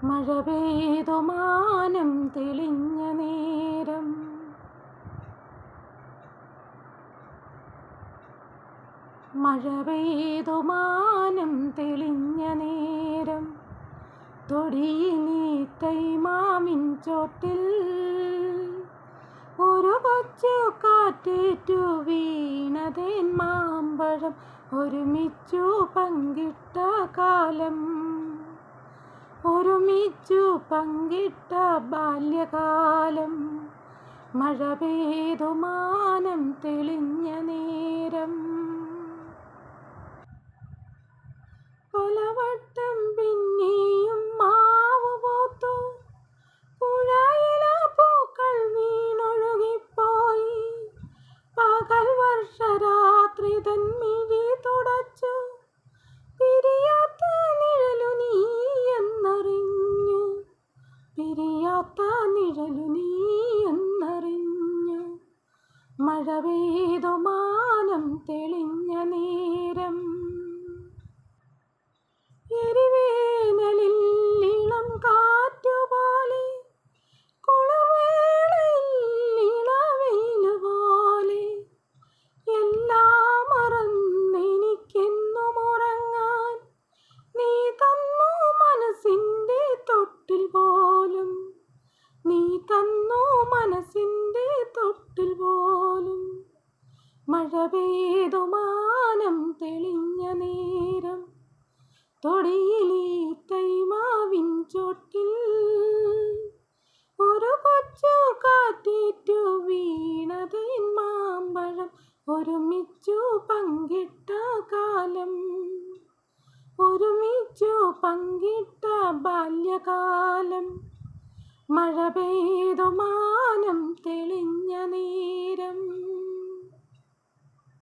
മഴ പെയ്തു മാനം തെളിഞ്ഞ നേരം, മഴ പെയ്തു മാനം തെളിഞ്ഞ നേരം, തൊടിയിലീ തൈമാവിൻ ചോട്ടിൽ ഒരു കൊച്ചു കാറ്റേറ്റു വീണതേൻ മാമ്പഴം ഒരുമിച്ചു പങ്കിട്ട കാലം, ഒരുമിച്ചു പങ്കിട്ട ബാല്യകാലം. മഴ പെയ്തു മാനം തെളിഞ്ഞ നേരം, പലവട്ടം പിന്നെയും മാവ് പൂത്തു, പുഴയിലെ പൂക്കൾ വീണൊഴുകിപ്പോയി. പകൽ വർഷരാത്രി തൻ മിഴി തുടച്ചു, പിരിയാത്ത നിഴലു നീ എന്നറിഞ്ഞു, പിരിയാത്ത നിഴലു നീ എന്നറിഞ്ഞു. മഴ പെയ്തു മാനം തെളിഞ്ഞ നേരം, എരിവേനലിൽ ഇളം കാറ്റുപോലെ, കുളിർവേളയിൽ ഇളവെയിലുപോലെ, എല്ലാം മറന്നെനിക്കെന്നും ഉറങ്ങാൻ നീ തന്നു മനസ്സിൻ്റെ തൊട്ടിൽ പോലും, നീ തന്നു മനസ്സിൻ്റെ തൊട്ടിൽ പോലും. മഴ പെയ്തു മാനം തെളിഞ്ഞ നേരം, തൊടിയിലീ തൈമാവിൻ ചോട്ടിൽ ഒരു കൊച്ചു കാറ്റേറ്റു വീണതേൻ മാമ്പഴം ഒരുമിച്ചു പങ്കിട്ട കാലം, ഒരുമിച്ചു പങ്കിട്ട ബാല്യകാലം. മഴ പെയ്തു